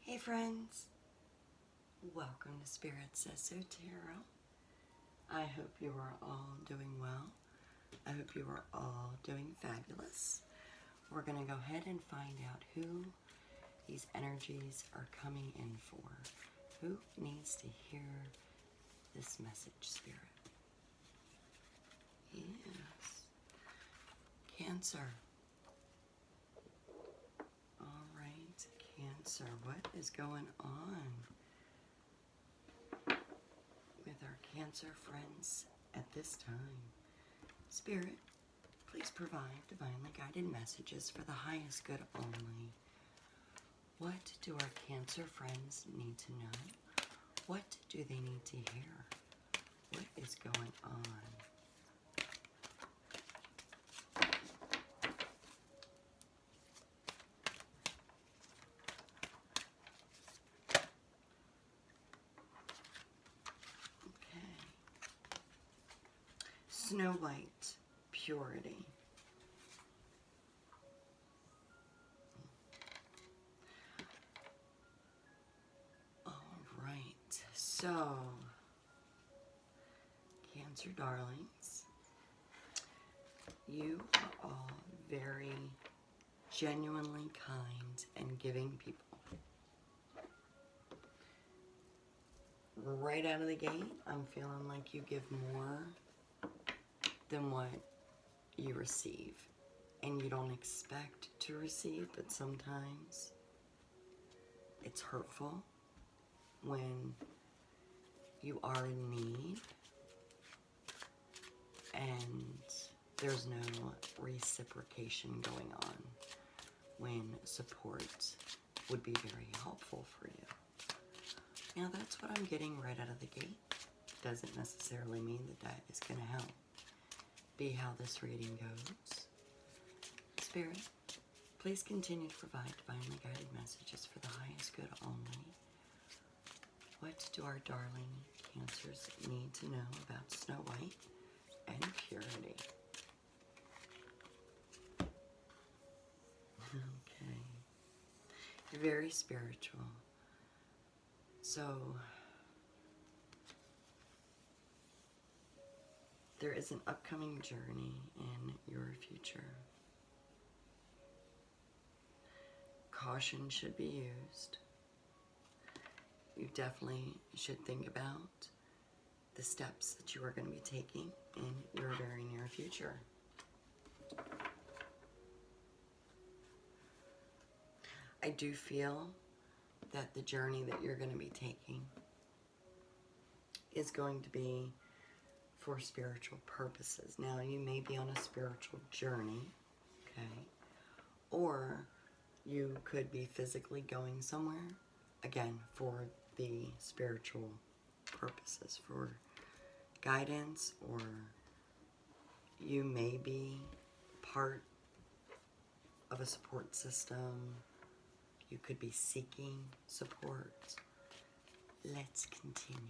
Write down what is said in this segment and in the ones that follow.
Hey friends, welcome to Spirit Says So Tarot. I hope you are all doing well. I hope you are all doing fabulous. We're going to go ahead and find out who these energies are coming in for. Who needs to hear this message, Spirit? Yes. Cancer. All right, Cancer, what is going on with our Cancer friends at this time? Spirit, please provide divinely guided messages for the highest good only. What do our Cancer friends need to know? What do they need to hear? What is going on? Okay. Snow White, purity. All right, so Cancer darlings, you are all very genuinely kind and giving people. Right out of the gate, I'm feeling like you give more than what you receive. And you don't expect to receive, but sometimes it's hurtful when you are in need and there's no reciprocation going on when support would be very helpful for you. Now that's what I'm getting right out of the gate. Doesn't necessarily mean that is going to help be how this reading goes. Spirit, please continue to provide divinely guided messages for the highest good only. What do our darling Cancers need to know about Snow White and purity? Okay. You're very spiritual. So, there is an upcoming journey in your future. Caution should be used. You definitely should think about the steps that you are going to be taking in your very near future. I do feel that the journey that you're going to be taking is going to be for spiritual purposes. Now, you may be on a spiritual journey, okay? Or you could be physically going somewhere, again, for the spiritual purposes, for guidance, or you may be part of a support system. You could be seeking support. Let's continue.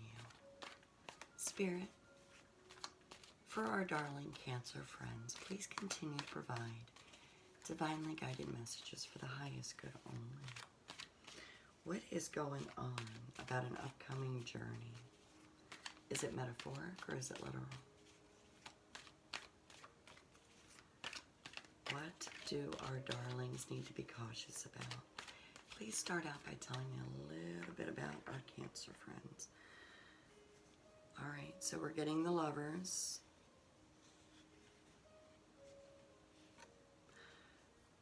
Spirit, for our darling Cancer friends, please continue to provide divinely guided messages for the highest good only. What is going on about an upcoming journey? Is it metaphoric or is it literal? What do our darlings need to be cautious about? Please start out by telling me a little bit about our Cancer friends. All right, so we're getting the Lovers.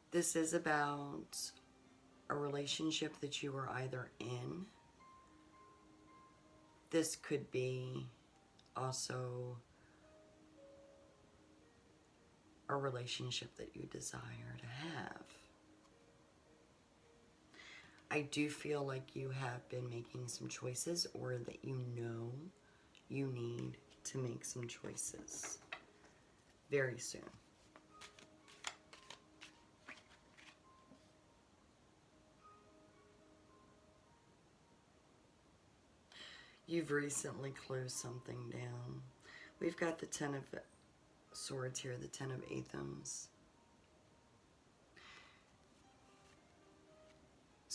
This is about a relationship that you are either in. This could be also a relationship that you desire to have. I do feel like you have been making some choices, or that you know you need to make some choices very soon. You've recently closed something down. We've got the Ten of Swords here, the Ten of Anthems.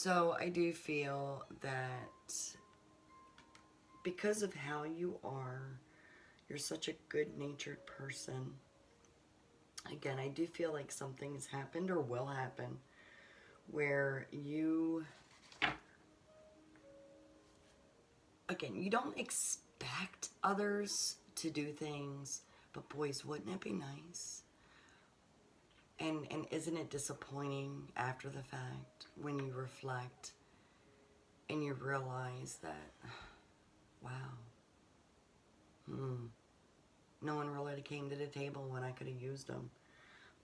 So I do feel that because of how you are, you're such a good-natured person. Again, I do feel like something's happened or will happen where you, again, you don't expect others to do things, but boys, wouldn't it be nice? And isn't it disappointing after the fact when you reflect and you realize that, wow, no one really came to the table when I could have used them.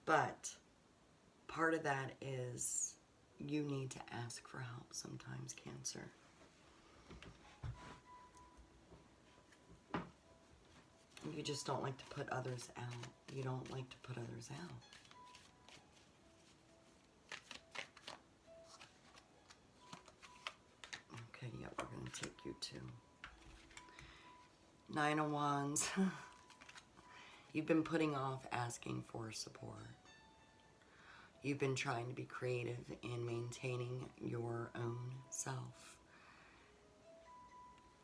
But part of that is you need to ask for help sometimes, Cancer. You just don't like to put others out. You don't like to put others out. Okay, yeah, we're going to take you to Nine of Wands. You've been putting off asking for support. You've been trying to be creative in maintaining your own self.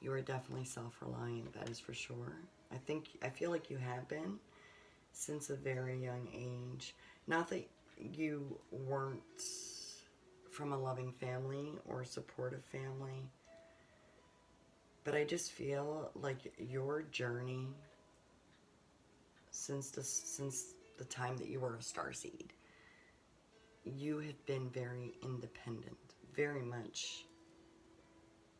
You are definitely self-reliant, that is for sure. I feel like you have been since a very young age. Not that you weren't from a loving family or a supportive family, but I just feel like your journey since the time that you were a starseed, you have been very independent, very much.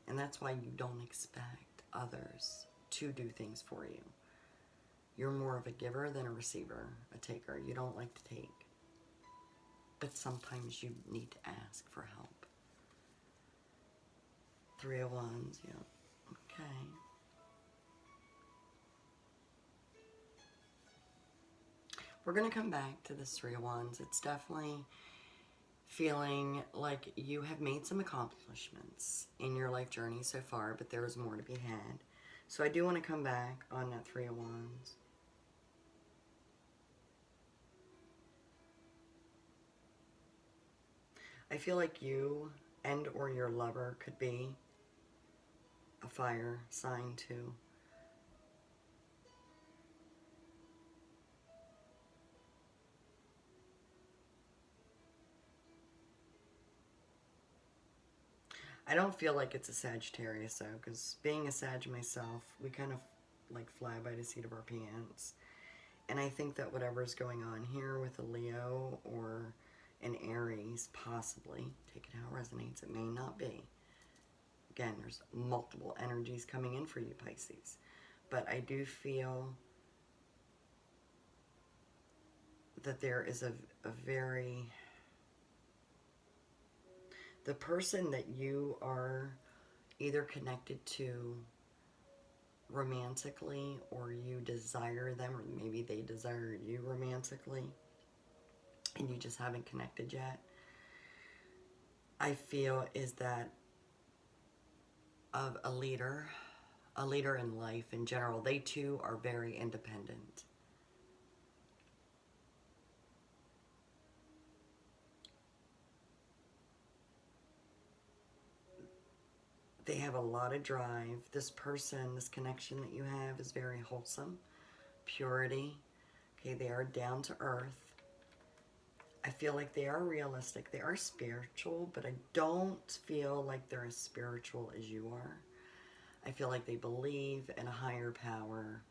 And that's why you don't expect others to do things for you. You're more of a giver than a receiver, a taker. You don't like to take. But sometimes you need to ask for help. Three of Wands, yeah. Okay. We're going to come back to this Three of Wands. It's definitely feeling like you have made some accomplishments in your life journey so far, but there's more to be had. So I do want to come back on that Three of Wands. I feel like you and or your lover could be a fire sign too. I don't feel like it's a Sagittarius though, because being a Sag myself, we kind of like fly by the seat of our pants. And I think that whatever's going on here with a Leo or an Aries, possibly, take it how it resonates, it may not be. Again, there's multiple energies coming in for you, Pisces. But I do feel that there is a very... The person that you are either connected to romantically, or you desire them, or maybe they desire you romantically, and you just haven't connected yet, I feel is that of a leader in life in general. They too are very independent. They have a lot of drive. This person, this connection that you have is very wholesome. Purity. Okay, they are down to earth. I feel like they are realistic. They are spiritual, but I don't feel like they're as spiritual as you are. I feel like they believe in a higher power.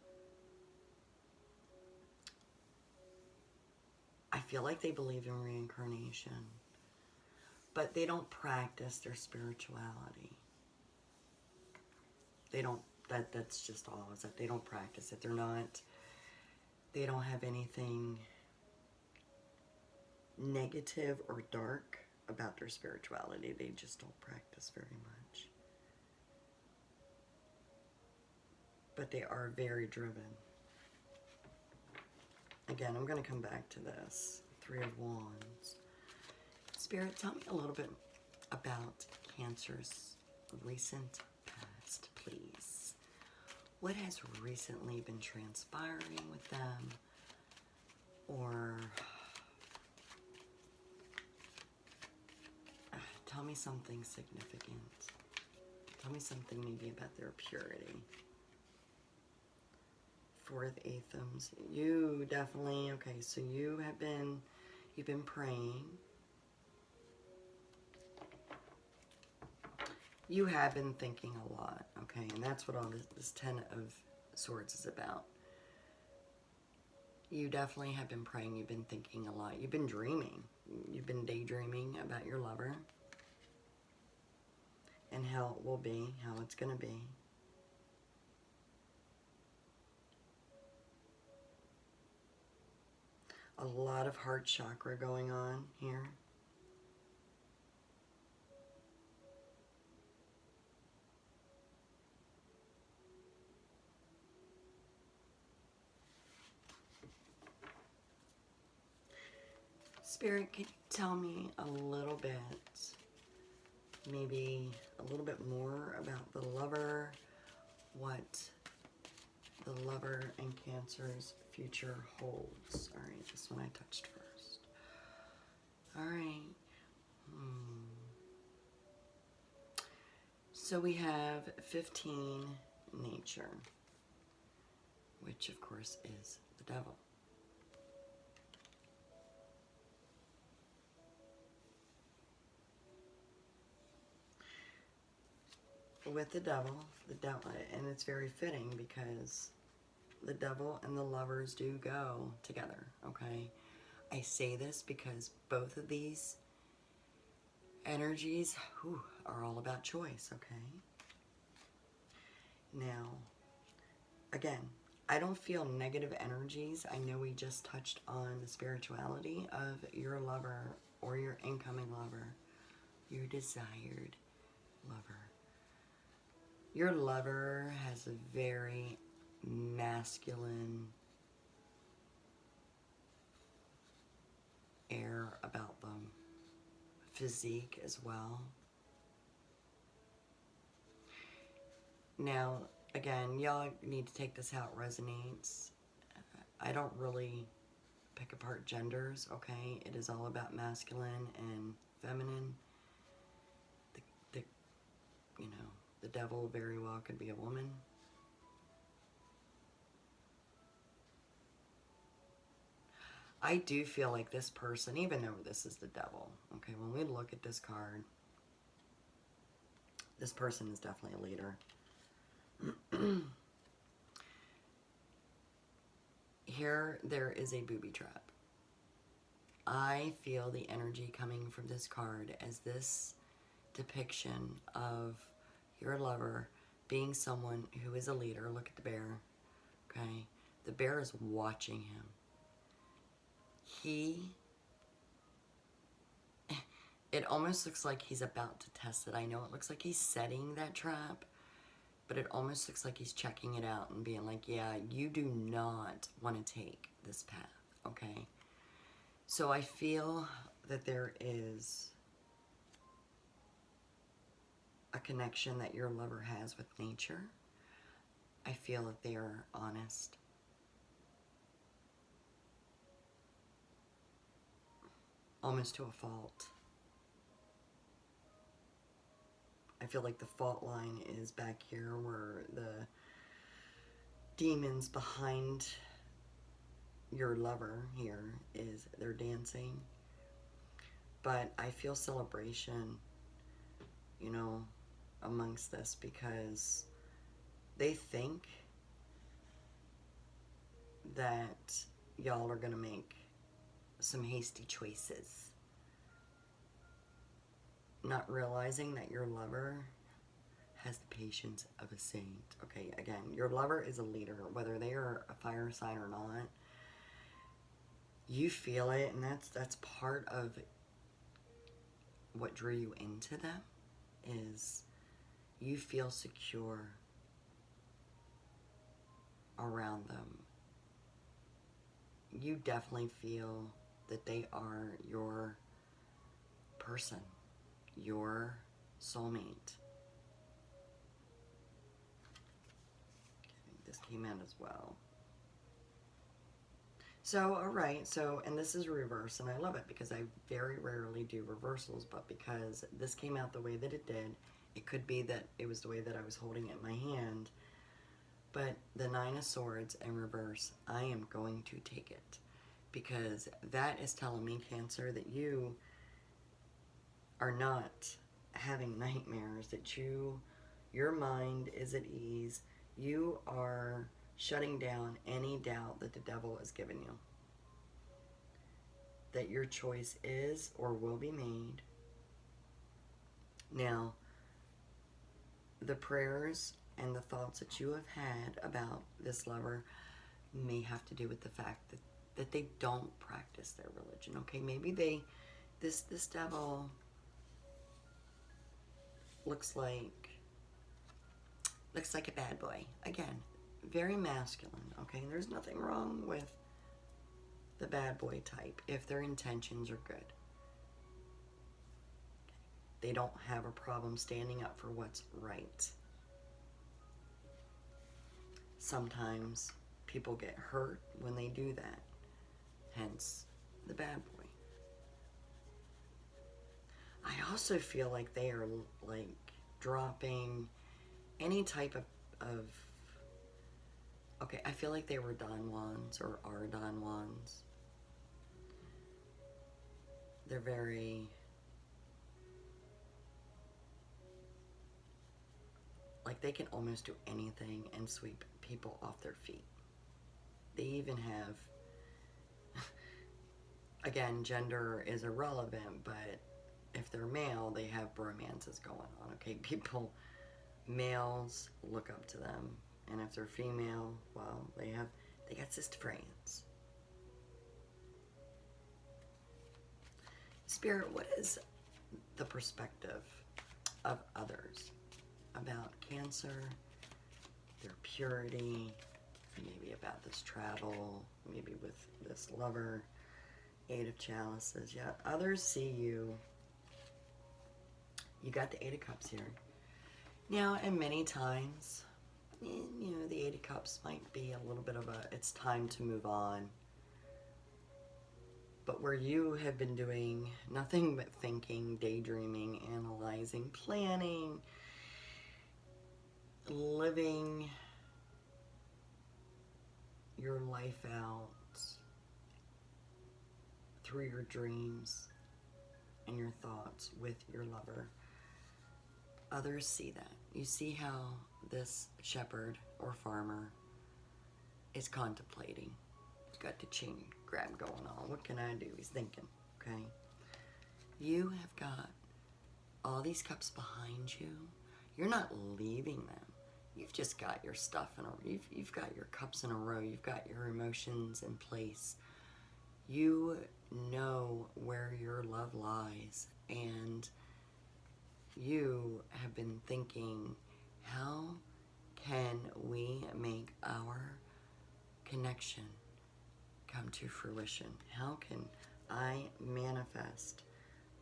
I feel like they believe in reincarnation, but they don't practice their spirituality. They don't, that's just all, is that they don't practice it. They don't have anything negative or dark about their spirituality. They just don't practice very much. But they are very driven. Again, I'm going to come back to this. Three of Wands. Spirit, tell me a little bit about Cancer's recent past, please. What has recently been transpiring with them? Or tell me something significant. Tell me something maybe about their purity. Fourth Aethams. You definitely, okay, so you've been praying. You have been thinking a lot, okay, and that's what all this Ten of Swords is about. You definitely have been praying. You've been thinking a lot. You've been dreaming. You've been daydreaming about your lover and how it will be, how it's going to be. A lot of heart chakra going on here. Spirit, can you tell me a little bit, maybe a little bit more about the lover, what the lover and Cancer's future holds? All right, this one I touched first. All right. So we have 15 nature, which of course is the devil. With the devil, and it's very fitting because the devil and the lovers do go together, okay? I say this because both of these energies are all about choice, okay? Now, again, I don't feel negative energies. I know we just touched on the spirituality of your lover or your incoming lover, your desired lover. Your lover has a very masculine air about them, physique as well. Now, again, y'all need to take this how it resonates. I don't really pick apart genders, okay? It is all about masculine and feminine. You know, the devil very well could be a woman. I do feel like this person, even though this is the devil, okay, when we look at this card, this person is definitely a leader. Here, there is a booby trap. I feel the energy coming from this card as this depiction of your lover being someone who is a leader. Look at the bear, okay? The bear is watching him. It almost looks like he's about to test it. I know it looks like he's setting that trap, but it almost looks like he's checking it out and being like, yeah, you do not want to take this path, okay? So I feel that there is a connection that your lover has with nature. I feel that they are honest. Almost to a fault. I feel like the fault line is back here where the demons behind your lover here is they're dancing. But I feel celebration, you know, amongst this because they think that y'all are gonna make some hasty choices, not realizing that your lover has the patience of a saint. Okay, again, your lover is a leader, whether they are a fire sign or not. You feel it, and that's part of what drew you into them, is you feel secure around them. You definitely feel that they are your person, your soulmate. Okay, this came out as well. So, all right, so, and this is reverse, and I love it because I very rarely do reversals, but because this came out the way that it did, it could be that it was the way that I was holding it in my hand, but the Nine of Swords in reverse, I am going to take it because that is telling me, Cancer, that you are not having nightmares, that your mind is at ease, you are shutting down any doubt that the devil has given you, that your choice is or will be made. Now, the prayers and the thoughts that you have had about this lover may have to do with the fact that they don't practice their religion. Okay, maybe this devil looks like a bad boy. Again, very masculine. Okay, there's nothing wrong with the bad boy type if their intentions are good. They don't have a problem standing up for what's right. Sometimes people get hurt when they do that, hence the bad boy. I also feel like they are like dropping any type of okay, I feel like they were Don Juans or are Don Juans. They're very like they can almost do anything and sweep people off their feet. They even have, again, gender is irrelevant, but if they're male, they have bromances going on, okay? Males look up to them, and if they're female, well, they got sister friends. Spirit, what is the perspective of others about Cancer, their purity, maybe about this travel, maybe with this lover, Eight of Chalices? Yeah, others see you. You got the Eight of Cups here. Now, and many times, you know, the Eight of Cups might be a little bit of it's time to move on. But where you have been doing nothing but thinking, daydreaming, analyzing, planning, living your life out through your dreams and your thoughts with your lover, others see that. You see how this shepherd or farmer is contemplating. He's got the chain grab going on. What can I do? He's thinking, okay? You have got all these cups behind you. You're not leaving them. You've just got your stuff in a, you've got your cups in a row. You've got your emotions in place. You know where your love lies, and you have been thinking, how can we make our connection come to fruition? How can I manifest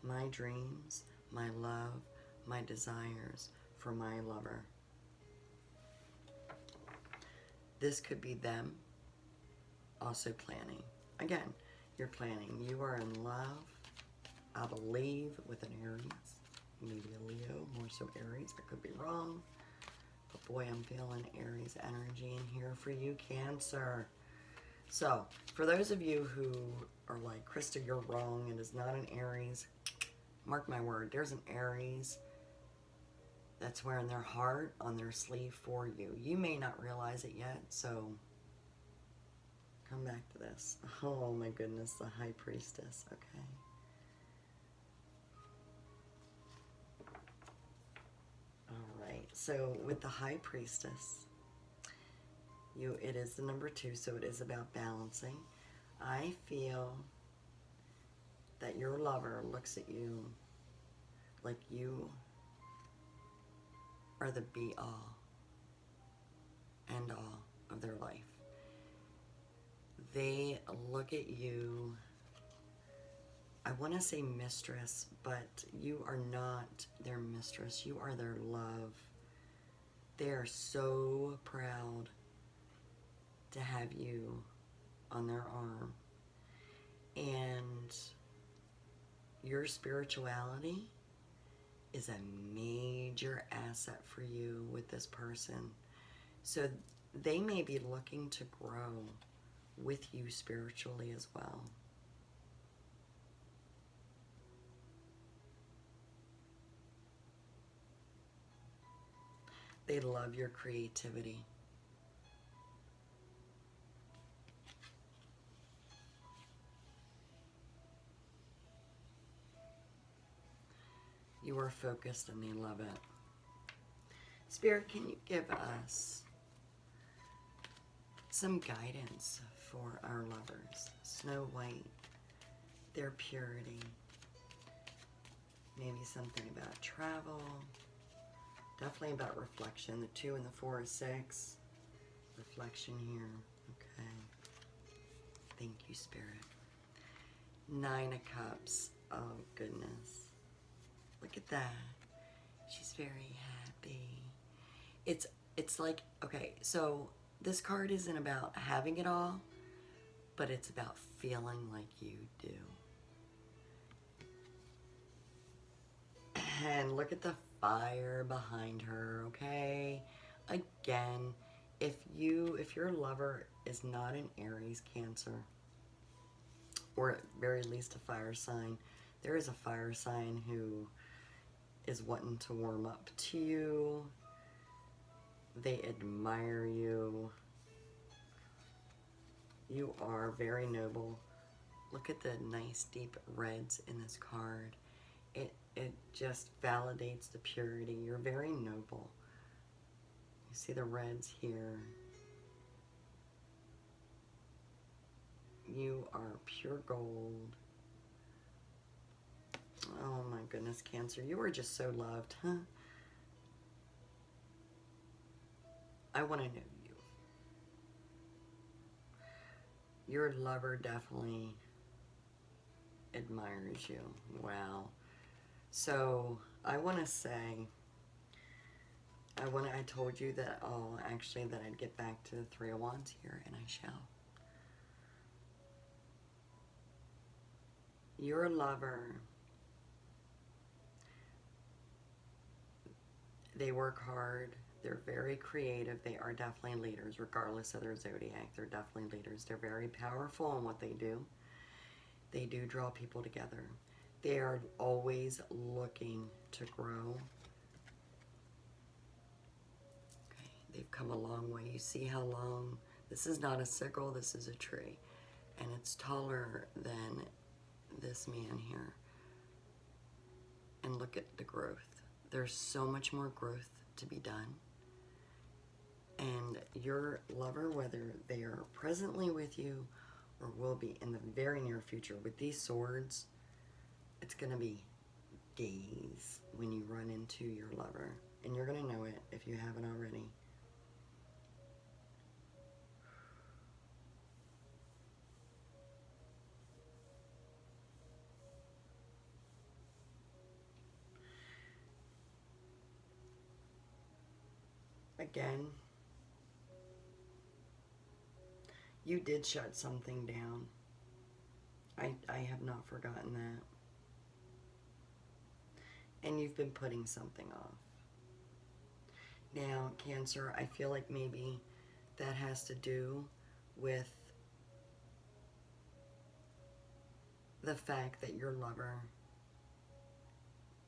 my dreams, my love, my desires for my lover? This could be them also planning. Again, you're planning. You are in love, I believe, with an Aries. Maybe a Leo, more so Aries. I could be wrong. But boy, I'm feeling Aries energy in here for you, Cancer. So, for those of you who are like, Krista, you're wrong, it is not an Aries, mark my word, there's an Aries that's wearing their heart on their sleeve for you. You may not realize it yet, so come back to this. Oh my goodness, the High Priestess, okay. All right, so with the High Priestess, it is the number 2, so it is about balancing. I feel that your lover looks at you like you are the be-all and all of their life. They look at you, I want to say mistress, but you are not their mistress. You are their love. They are so proud to have you on their arm. And your spirituality is a major asset for you with this person. So they may be looking to grow with you spiritually as well. They love your creativity. You are focused and they love it. Spirit, can you give us some guidance for our lovers? Snow White, their purity, maybe something about travel, definitely about reflection. The 2 and the 4 is 6. Reflection here. Okay. Thank you, Spirit. 9 of Cups. Oh, goodness. Look at that. She's very happy. It's like, okay, so this card isn't about having it all, but it's about feeling like you do. And look at the fire behind her, okay? Again, if your lover is not an Aries, Cancer, or at very least a fire sign, there is a fire sign who is wanting to warm up to you. They admire you. You are very noble. Look at the nice deep reds in this card. It just validates the purity. You're very noble. You see the reds here. You are pure gold. Oh my goodness, Cancer. You are just so loved, huh? I want to know you. Your lover definitely admires you. Wow. So I want to say, I told you that, that I'd get back to the 3 of Wands here, and I shall. Your lover, they work hard. They're very creative. They are definitely leaders, regardless of their zodiac. They're definitely leaders. They're very powerful in what they do. They do draw people together. They are always looking to grow. Okay, they've come a long way. You see how long? This is not a sickle, this is a tree. And it's taller than this man here. And look at the growth. There's so much more growth to be done. And your lover, whether they are presently with you or will be in the very near future, with these swords, it's going to be days when you run into your lover. And you're going to know it if you haven't already. Again, you did shut something down. I have not forgotten that. And you've been putting something off. Now, Cancer, I feel like maybe that has to do with the fact that your lover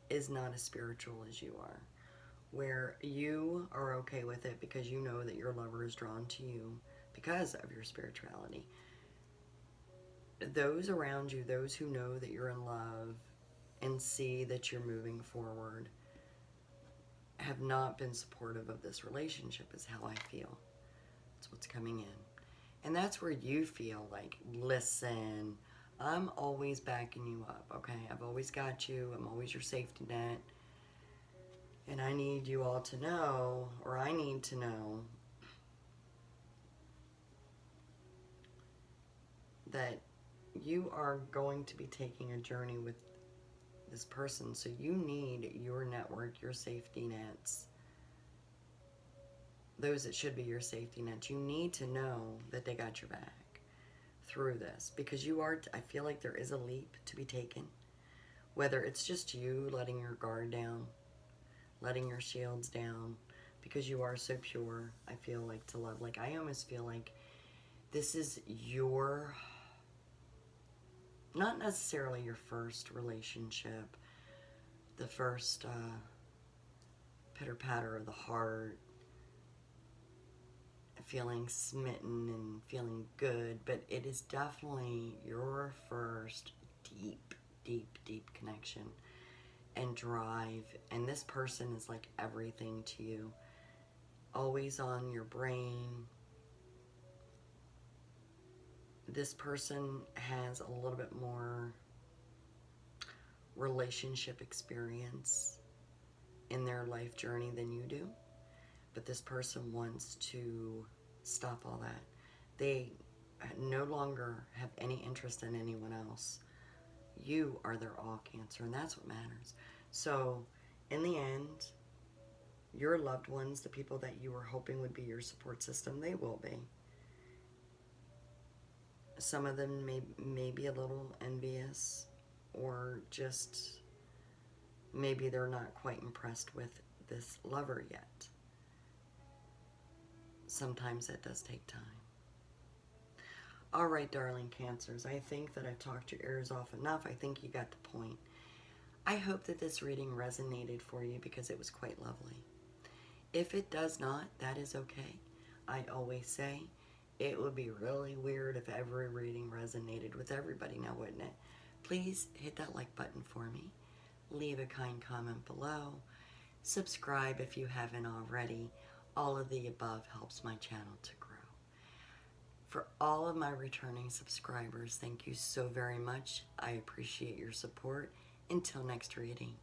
is not as spiritual as you are. Where you are okay with it because you know that your lover is drawn to you because of your spirituality. Those around you, those who know that you're in love and see that you're moving forward, have not been supportive of this relationship, is how I feel. That's what's coming in. And that's where you feel like, listen, I'm always backing you up, okay? I've always got you. I'm always your safety net. And I need you all to know, or I need to know, that you are going to be taking a journey with this person. So you need your network, your safety nets, those that should be your safety nets. You need to know that they got your back. through this, because you are, I feel like there is a leap to be taken. Whether it's just you letting your guard down, letting your shields down, because you are so pure, I feel like, to love. Like, I almost feel like this is your, not necessarily your first relationship, the first pitter-patter of the heart, feeling smitten and feeling good, but it is definitely your first deep, deep, deep connection and drive. And this person is like everything to you, always on your brain. This person has a little bit more relationship experience in their life journey than you do, but this person wants to stop all that. They no longer have any interest in anyone else. You are their all Cancer, and that's what matters. So in the end, your loved ones, the people that you were hoping would be your support system, they will be. Some of them may be a little envious, or just maybe they're not quite impressed with this lover yet. Sometimes it does take time. All right, darling Cancers, I think that I've talked your ears off enough. I think you got the point. I hope that this reading resonated for you, because it was quite lovely. If it does not, that is okay. I always say it would be really weird if every reading resonated with everybody now, wouldn't it? Please hit that like button for me. Leave a kind comment below. Subscribe if you haven't already. All of the above helps my channel to grow. For all of my returning subscribers, thank you so very much. I appreciate your support. Until next reading,